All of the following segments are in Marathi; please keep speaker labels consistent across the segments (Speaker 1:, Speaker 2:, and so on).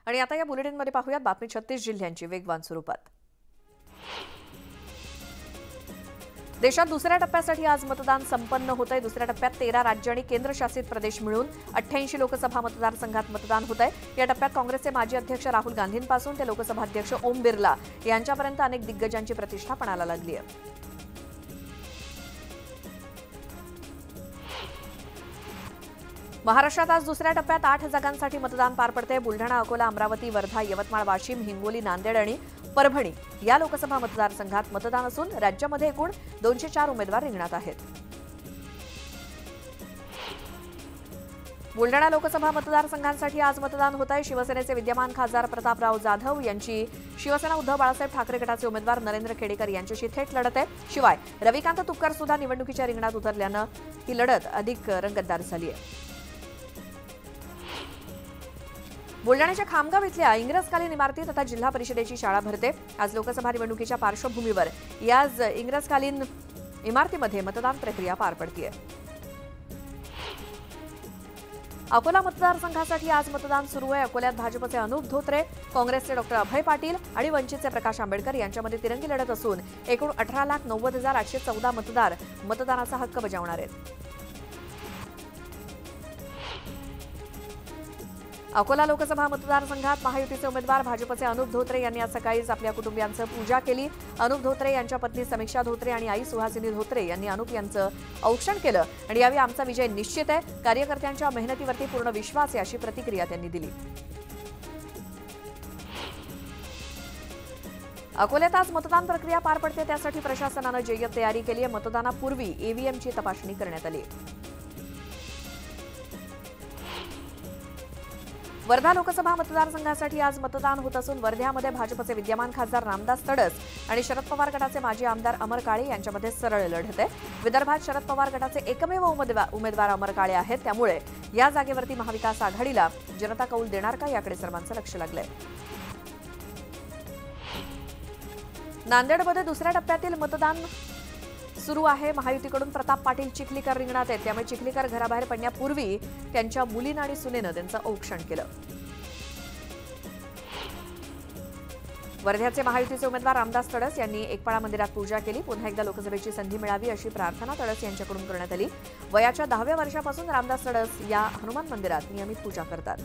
Speaker 1: आणि आता या बुलेटिनमध्ये पाहूयात बातमी 36 जिल्ह्यांची वेगवान स्वरूपात। देशात दुसऱ्या टप्प्यासाठी आज मतदान संपन्न होतंय। दुसऱ्या टप्प्यात 13 राज्य आणि केंद्रशासित प्रदेश मिळून 88 लोकसभा मतदारसंघात मतदान होतंय। या टप्प्यात काँग्रेसचे माजी अध्यक्ष राहुल गांधींपासून ते लोकसभा अध्यक्ष ओम बिर्ला यांच्यापर्यंत अनेक दिग्गजांची प्रतिष्ठा पणाला लागली आहे। महाराष्ट्रात आज दुसऱ्या टप्प्यात 8 जागांसाठी मतदान पार पडते। बुलढाणा, अकोला, अमरावती, वर्धा, यवतमाळ, वाशिम, हिंगोली, नांदेड आणि परभणी या लोकसभा मतदारसंघात मतदान असून राज्यामध्ये एकूण 204 उमेदवार रिंगणात आहेत। बुलढाणा लोकसभा मतदारसंघांसाठी आज मतदान होत आहे। शिवसेनेचे विद्यमान खासदार प्रतापराव जाधव यांची शिवसेना उद्धव बाळासाहेब ठाकरे गटाचे उमेदवार नरेंद्र खेडेकर यांच्याशी थेट लढत आहे। शिवाय रविकांत तुपकर सुद्धा निवडणुकीच्या रिंगणात उतरल्यानं ही लढत अधिक रंगतदार झाली आहे। बुलढाण्याच्या खामगाव इथल्या इंग्रजकालीन इमारतीत आता जिल्हा परिषदेची शाळा भरते। आज लोकसभा निवडणुकीच्या पार्श्वभूमीवर याच इंग्रजकालीन इमारतीमध्ये मतदान प्रक्रिया पार पडते। अकोला मतदारसंघासाठी आज मतदान सुरू आहे। अकोल्यात भाजपचे अनुप धोत्रे, काँग्रेसचे डॉक्टर अभय पाटील आणि वंचितचे प्रकाश आंबेडकर यांच्यामध्ये तिरंगी लढत असून एकूण 18,90,814 मतदार मतदानाचा हक्क बजावणार आहेत। अकोला लोकसभा मतदारसंघात महायुतीचे उमेदवार भाजपचे अनुप धोत्रे यांनी आज सकाळीच आपल्या कुटुंबियांचं पूजा केली। अनुप धोत्रे यांच्या पत्नी समीक्षा धोत्रे आणि आई सुहासिनी धोत्रे यांनी अनुप यांचं औक्षण केलं आणि यावेळी आमचा विजय निश्चित आहे, कार्यकर्त्यांच्या मेहनतीवरती पूर्ण विश्वास आहे अशी प्रतिक्रिया त्यांनी दिली। अकोल्यात आज मतदान प्रक्रिया पार पडते, त्यासाठी प्रशासनानं जय्यत तयारी केली आहे। मतदानापूर्वी ईव्हीएमची तपासणी करण्यात आली। वर्धा लोकसभा मतदारसंघासाठी आज मतदान होत असून वर्ध्यामध्ये भाजपचे विद्यमान खासदार रामदास तडस आणि शरद पवार गटाचे माजी आमदार अमर काळे यांच्यामध्ये सरळ लढत आहे। विदर्भात शरद पवार गटाचे एकमेव उमेदवार अमर काळे आहेत, त्यामुळे या जागेवरती महाविकास आघाडीला जनता कौल देणार का याकडे सर्वांचं लक्ष लागलंय। नांदेडमध्ये दुसऱ्या टप्प्यातील मतदान सुरू आहे। महायुतीकडून प्रताप पाटील चिखलीकर रिंगणात आहेत, त्यामुळे चिखलीकर घराबाहेर पडण्यापूर्वी त्यांच्या मुलीनं आणि सुनेनं त्यांचं औक्षण केलं। वर्ध्याचे महायुतीचे उमेदवार रामदास तडस यांनी एकपाळा मंदिरात पूजा केली। पुन्हा एकदा लोकसभेची संधी मिळावी अशी प्रार्थना तडस यांच्याकडून करण्यात आली। वयाच्या 10व्या वर्षापासून रामदास तडस या हनुमान मंदिरात नियमित पूजा करतात।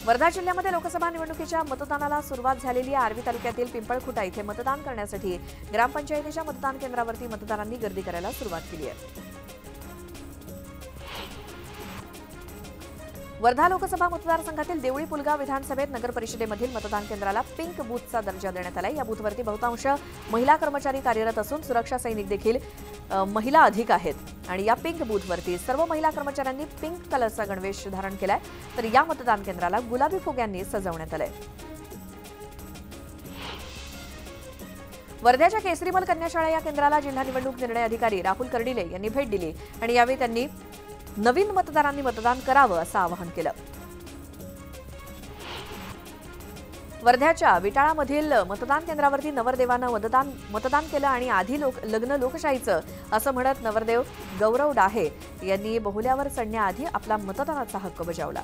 Speaker 1: वर्धा जिल्ह्यामध्ये लोकसभा निवडणुकीच्या मतदानाला सुरुवात झालेली आहे। आर्वी तालुक्यातील पिंपळखुटा इथे मतदान करण्यासाठी ग्रामपंचायतीच्या मतदान केंद्रावरती मतदारांनी गर्दी करायला सुरुवात केली आहे। वर्धा लोकसभा मतदारसंघातील देवळी पुलगाव विधानसभेत नगर परिषदेमधील मतदान केंद्राला पिंक बूथचा दर्जा देण्यात आला। या बूथवरती बहुतांश महिला कर्मचारी कार्यरत असून सुरक्षा सैनिक देखील महिला अधिक आहेत आणि या पिंक बूथवरती सर्व महिला कर्मचाऱ्यांनी पिंक कलरचा गणवेश धारण केलाय, तर या मतदान केंद्राला गुलाबी फुग्यांनी सजवण्यात आलंय। वर्ध्याच्या केसरीमल कन्याशाळा या केंद्राला जिल्हा निवडणूक निर्णय अधिकारी राहुल कर्डिले यांनी भेट दिली आणि यावेळी त्यांनी नवीन मतदारांनी मतदान करावं असं आवाहन केलं। वर्ध्याच्या विटाळामधील मतदान केंद्रावरती नवरदेवानं मतदान केलं आणि आधी लग्न लोकशाहीचं असं म्हणत नवरदेव गौरव डाहे यांनी बहुल्यावर चढण्याआधी आपला मतदानाचा हक्क बजावला।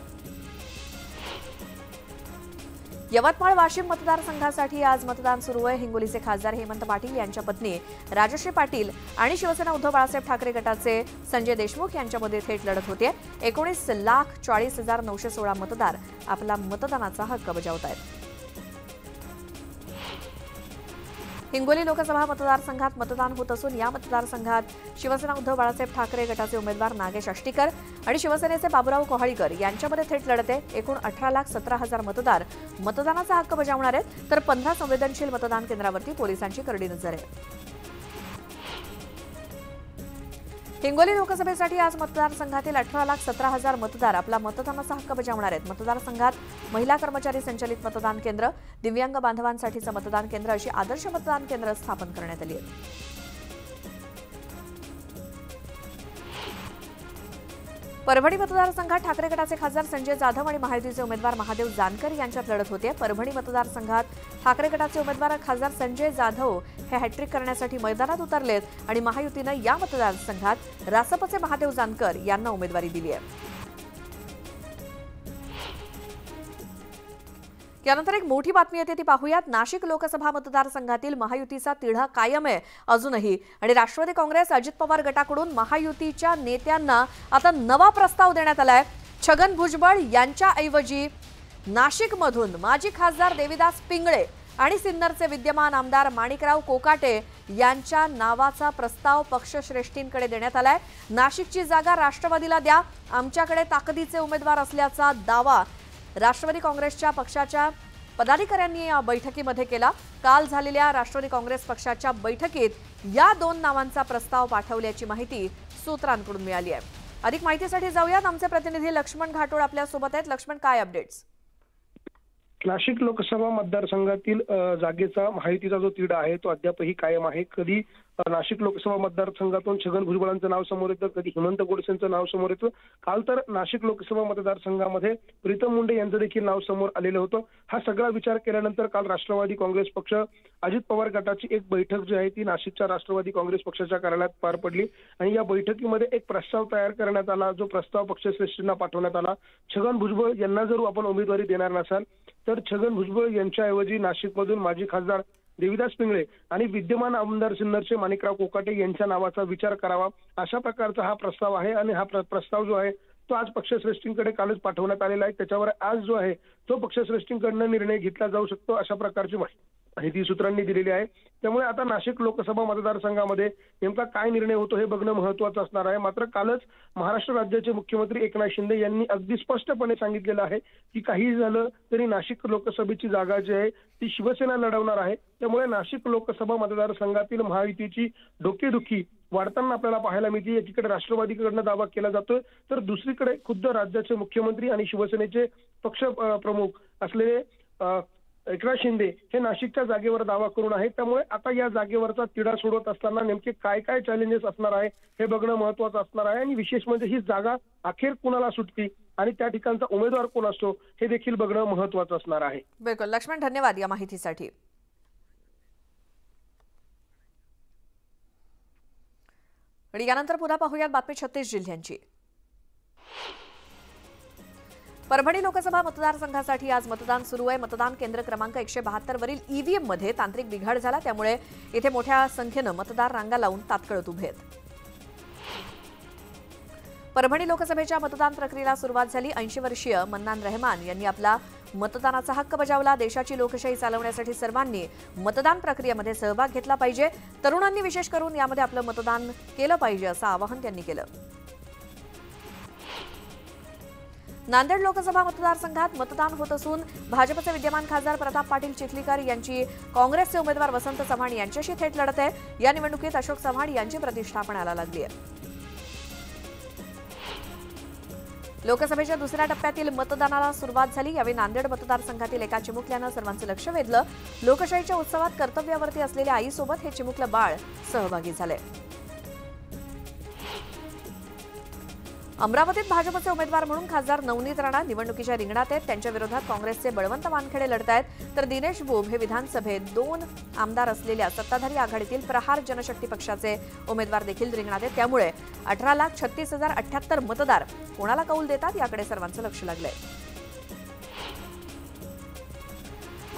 Speaker 1: यवतमाळ वाशिम मतदारसंघासाठी आज मतदान सुरू आहे। हिंगोलीचे खासदार हेमंत पाटील यांच्या पत्नी राजश्री पाटील आणि शिवसेना उद्धव बाळासाहेब ठाकरे गटाचे संजय देशमुख यांच्यामध्ये थेट लढत होते। 19,40,916 मतदार आपला मतदानाचा हक्क बजावत आहेत। हिंगोली लोकसभा मतदारसंघात मतदान होत असून या मतदारसंघात शिवसेना उद्धव बाळासाहेब ठाकरे गटाचे उमेदवार नागेश आष्टीकर आणि शिवसेनेचे बाबूराव कोहाळीकर यांच्यामध्ये थेट लढत आहे। एकूण 18,17,000 मतदार मतदानाचा हक्क बजावणार आहेत, तर 15 संवेदनशील मतदान केंद्रावरती पोलिसांची करडी नजर आहे। हिंगोली लोकसभेसाठी आज मतदारसंघातील 18,17,000 मतदार आपला मतदानाचा हक्क बजावणार आहेत। मतदारसंघात महिला कर्मचारी संचलित मतदान केंद्र, दिव्यांग बांधवांसाठीचं मतदान केंद्र अशी आदर्श मतदान केंद्र स्थापन करण्यात आली आहेत। परभणी मतदारसंघात ठाकरे गटाचे खासदार संजय जाधव आणि महायुतीचे उमेदवार महादेव जानकर यांच्यात लढत होते। परभणी मतदारसंघात ठाकरे गटाचे उमेदवार खासदार संजय जाधव हे हॅट्रिक करण्यासाठी मैदानात उतरलेत आणि महायुतीनं या मतदारसंघात रासपचे महादेव जानकर यांना उमेदवारी दिली आहे। यानंतर एक मोठी बातमी येते ती पाहूयात। नाशिक लोकसभा मतदारसंघातील महायुतीचा तिढा कायम आहे अजूनही, आणि राष्ट्रवादी काँग्रेस अजित पवार गटाकडून महायुतीच्या नेत्यांना आता नवा प्रस्ताव देण्यात आलाय। छगन भुजबळ यांच्याऐवजी नाशिकमधून माजी खासदार देविदास पिंगळे आणि सिन्नरचे विद्यमान आमदार माणिकराव कोकाटे यांच्या नावाचा प्रस्ताव पक्षश्रेष्ठींकडे देण्यात आलाय। नाशिकची जागा राष्ट्रवादीला द्या, आमच्याकडे ताकदीचे उमेदवार असल्याचा दावा राष्ट्रवादी काँग्रेसच्या पक्षाच्या पदाधिकाऱ्यांनी या बैठकीमध्ये केला। काल झालेल्या राष्ट्रवादी काँग्रेस पक्षाच्या बैठकीत या दोन नावांचा प्रस्ताव पाठवल्याची माहिती सूत्रांकडून मिळाली आहे। अधिक माहितीसाठी जाऊयात, आमचे प्रतिनिधी लक्ष्मण घाटोळ आपल्या सोबत आहेत। लक्ष्मण, काय अपडेट्स?
Speaker 2: नाशिक लोकसभा मतदारसंघातील जागेचा महायुतीचा जो तिढा आहे तो अद्यापही कायम आहे। कधी नाशिक लोकसभा मतदारसंघातून छगन भुजबळांचं नाव समोर येतं, कधी हेमंत गोडसेंचं नाव समोर येतं। काल तर नाशिक लोकसभा मतदारसंघामध्ये प्रीतम मुंडे यांचं देखील नाव समोर आलेलं होतं। हा सगळा विचार केल्यानंतर काल राष्ट्रवादी काँग्रेस पक्ष अजित पवार गटाची एक बैठक जी आहे ती नाशिकच्या राष्ट्रवादी काँग्रेस पक्षाच्या कार्यालयात पार पडली आणि या बैठकीमध्ये एक प्रस्ताव तयार करण्यात आला, जो प्रस्ताव पक्षश्रेष्ठींना पाठवण्यात आला। छगन भुजबळ यांना जर आपण उमेदवारी देणार नसाल तर छगन भुजबळ यांच्याऐवजी नाशिकमधून माजी खासदार देविदास पिंगळे आणि विद्यमान आमदार सिन्नरचे माणिकराव कोकाटे यांच्या नावाचा विचार करावा, अशा प्रकारचा हा प्रस्ताव आहे। आणि हा प्रस्ताव जो आहे तो आज पक्षश्रेष्ठींकडे कालच पाठवण्यात आलेला आहे। त्याच्यावर आज जो आहे तो पक्षश्रेष्ठींकडून निर्णय घेतला जाऊ शकतो, अशा प्रकारची माहिती सूत्रांनी दिलेली आहे। त्यामुळे आता नाशिक लोकसभा मतदारसंघामध्ये नेमका काय निर्णय होतो हे बघणं महत्त्वाचं असणार आहे। मात्र कालच महाराष्ट्र राज्याचे मुख्यमंत्री एकनाथ शिंदे यांनी अगदी स्पष्टपणे सांगितलेलं आहे की काही झालं तरी नाशिक लोकसभेची जागा जी आहे ती शिवसेना लढवणार आहे। त्यामुळे नाशिक लोकसभा मतदारसंघातील महायुतीची डोकेदुखी वाढताना आपल्याला पाहायला मिळते। एकीकडे राष्ट्रवादीकडनं दावा केला जातोय तर दुसरीकडे खुद्द राज्याचे मुख्यमंत्री आणि शिवसेनेचे पक्ष प्रमुख असलेले एकनाथ शिंदे हे नाशिकच्या जागेवर दावा करून आहेत। त्यामुळे आता या जागेवरचा तिढा सोडवत असताना नेमके काय काय चॅलेंजेस असणार आहे हे बघणं महत्त्वाचं असणार आहे। आणि विशेष म्हणजे ही जागा अखेर कुणाला सुटती आणि त्या ठिकाणचा उमेदवार कोण असतो हे देखील बघणं महत्त्वाचं असणार आहे।
Speaker 1: बिलकुल लक्ष्मण, धन्यवाद या माहितीसाठी। आणि यानंतर पुन्हा पाहूयात बातमी 36 जिल्ह्यांची। परभणी लोकसभा मतदारसंघासाठी आज मतदान सुरू आहे। मतदान केंद्र क्रमांक 172 वरील ईव्हीएम मध्ये तांत्रिक बिघाड झाला, त्यामुळे इथे मोठ्या संख्येने मतदार रांगा लावून तात्काळ उभे आहेत। परभणी लोकसभेच्या मतदान प्रक्रियेला सुरुवात झाली। 80 वर्षीय मन्नान रहमान यांनी आपला मतदानाचा हक्क बजावला। देशाची लोकशाही चालवण्यासाठी सर्वांनी मतदान प्रक्रियेमध्ये सहभाग घेतला पाहिजे, तरुणांनी विशेष करून यामध्ये आपलं मतदान केलं पाहिजे असं आवाहन त्यांनी केलं। नांदेड लोकसभा मतदारसंघात मतदान होत असून भाजपचे विद्यमान खासदार प्रताप पाटील चिखलीकर यांची काँग्रेसचे उमेदवार वसंत चव्हाण यांच्याशी थेट लढत आहे। या निवडणुकीत अशोक चव्हाण यांची प्रतिष्ठा पणाला लागली आहे। लोकसभेच्या दुसऱ्या टप्प्यातील मतदानाला सुरुवात झाली। यावेळी नांदेड मतदारसंघातील एका चिमुकल्यानं सर्वांचं लक्ष वेधलं। लोकशाहीच्या उत्सवात कर्तव्यावरती असलेल्या आईसोबत हे चिमुकलं बाळ सहभागी झाले। अमरावतीत भाजपचे उमेदवार म्हणून खासदार नवनीत राणा निवडणुकीच्या रिंगणात आहेत। त्यांच्या विरोधात काँग्रेसचे बळवंत वानखेडे लढत आहेत, तर दिनेश बोब हे विधानसभेत 2 आमदार असलेल्या सत्ताधारी आघाडीतील प्रहार जनशक्ती पक्षाचे उमेदवार देखील रिंगणात आहेत। त्यामुळे 18,36,078 मतदार कोणाला कौल देतात याकडे सर्वांचं लक्ष लागलंय।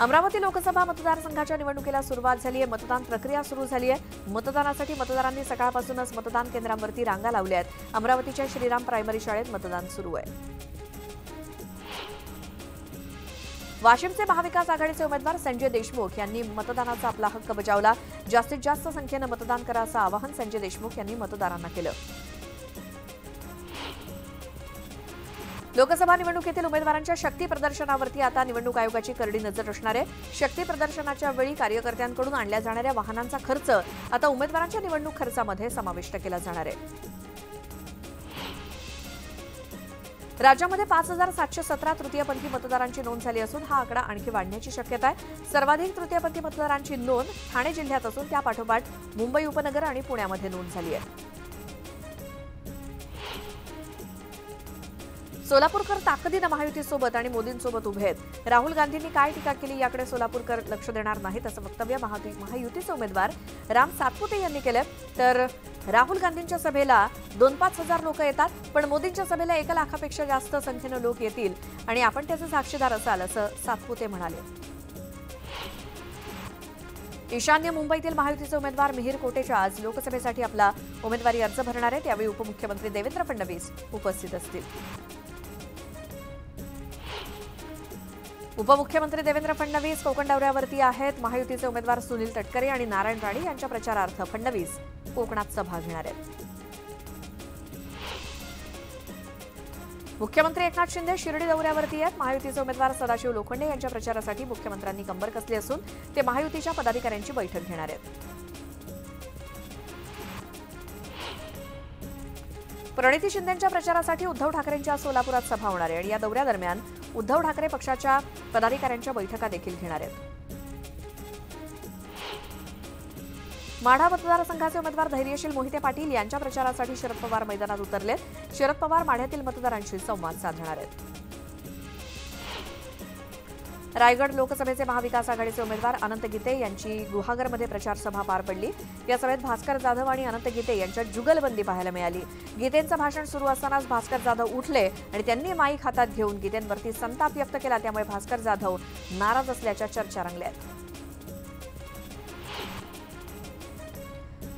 Speaker 1: अमरावती लोकसभा मतदारसंघाच्या निवडणुकीला सुरुवात झाली आहे। मतदान प्रक्रिया सुरू झाली आहे। मतदानासाठी मतदारांनी सकाळपासूनच मतदान केंद्रांवरती रांगा लावल्या आहेत। अमरावतीच्या श्रीराम प्रायमरी शाळेत मतदान सुरू आहे। वाशिमचे महाविकास आघाडीचे उमेदवार संजय देशमुख यांनी मतदानाचा आपला हक्क बजावला। जास्तीत जास्त संख्येने मतदान करा असं आवाहन संजय देशमुख यांनी मतदारांना केलं। लोकसभा निवडणुकीतील उमेदवारांच्या शक्ती प्रदर्शनावरती आता निवडणूक आयोगाची करडी नजर असणार आहे। शक्ती प्रदर्शनाच्या वेळी कार्यकर्त्यांकडून आणल्या जाणाऱ्या वाहनांचा खर्च आता उमेदवारांच्या निवडणूक खर्चामध्ये समाविष्ट केला जाणार आहे। राज्यामध्ये 5,717 तृतीयपंथी मतदारांची नोंद झाली असून हा आकडा आणखी वाढण्याची शक्यता आहे। सर्वाधिक तृतीयपंथी मतदारांची नोंद ठाणे जिल्ह्यात असून त्या पाठोपाठ मुंबई उपनगर आणि पुण्यामध्ये नोंद झाली आहे। सोलापूरकर ताकदीनं महायुतीसोबत आणि मोदींसोबत उभे आहेत. राहुल गांधींनी काय टीका केली याकडे सोलापूरकर लक्ष देणार नाहीत असं वक्तव्य महायुतीचे उमेदवार राम सातपुते यांनी केलं. तर राहुल गांधींच्या सभेला 2-5 हजार लोक येतात, पण मोदींच्या सभेला 1 लाखापेक्षा जास्त संख्येनं लोक येतील आणि आपण त्याचे साक्षीदार असाल असं सातपुते म्हणाले. ईशान्य मुंबईतील महायुतीचे उमेदवार मिहीर कोटेचा आज लोकसभेसाठी आपला उमेदवारी अर्ज भरणार आहेत. यावेळी उपमुख्यमंत्री देवेंद्र फडणवीस उपस्थित असतील. उपमुख्यमंत्री देवेंद्र फडणवीस कोकण दौऱ्यावरती आहेत. महायुतीचे उमेदवार सुनील तटकरे आणि नारायण राणे यांच्या प्रचारार्थ फडणवीस कोकणात सभा घेणार आहेत. मुख्यमंत्री एकनाथ शिंदे शिर्डी दौऱ्यावरती आहेत. महायुतीचे उमेदवार सदाशिव लोखंडे यांच्या प्रचारासाठी मुख्यमंत्र्यांनी कंबर कसली असून ते महायुतीच्या पदाधिकाऱ्यांची बैठक घेणार आहेत. प्रणिती शिंदेंच्या प्रचारासाठी उद्धव ठाकरेंच्या सोलापुरात सभा होणार आहे आणि या दौऱ्यादरम्यान उद्धव ठाकरे पक्षाच्या पदाधिकाऱ्यांच्या बैठका देखील घेणार आहेत. माढा मतदारसंघाचे उमेदवार धैर्यशील मोहिते पाटील यांच्या प्रचारासाठी शरद पवार मैदानात उतरलेत. शरद पवार माढ्यातील मतदारांशी संवाद साधणार आहेत. रायगड लोकसभेचे महाविकास आघाडीचे उमेदवार अनंत गीते यांची गुहागरमध्ये प्रचार सभा पार पडली. या सभेत भास्कर जाधव आणि अनंत गीते यांच्यात जुगलबंदी पाहायला मिळाली. गीतेंचं भाषण सुरू असतानाच भास्कर जाधव उठले आणि त्यांनी माईक हातात घेऊन गीतेंवरती संताप व्यक्त केला. त्यामुळे भास्कर जाधव नाराज असल्याच्या चर्चा रंगल्या आहेत.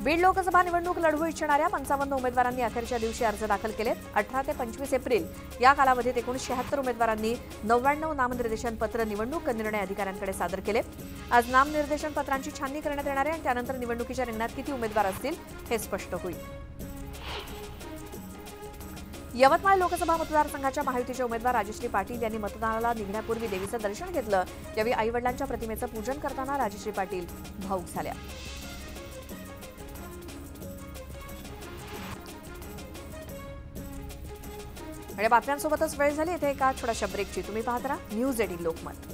Speaker 1: बीड लोकसभा निवडणूक लढवू इच्छिणाऱ्या 55 उमेदवारांनी अखेरच्या दिवशी अर्ज दाखल केलेत. 18 ते 25 एप्रिल या कालावधीत एकूण 76 उमेदवारांनी 99 नामनिर्देशन पत्र निवडणूक निर्णय अधिकाऱ्यांकडे सादर केले. आज नामनिर्देशन पत्रांची छाननी करण्यात येणार आहे आणि त्यानंतर निवडणुकीच्या रिंगणात किती उमेदवार असतील हे स्पष्ट होईल. यवतमाळ लोकसभा मतदारसंघाच्या महायुतीचे उमेदवार राजश्री पाटील यांनी मतदानाला निघण्यापूर्वी देवीचं दर्शन घेतलं. यावेळी आईवडिलांच्या प्रतिमेचं पूजन करताना राजश्री पाटील भावूक झाल्या. आणि बातम्यांसोबतच वेळ झाली इथे एका छोट्याशा ब्रेकची. तुम्ही पाहत राहा न्यूज 18 लोकमत.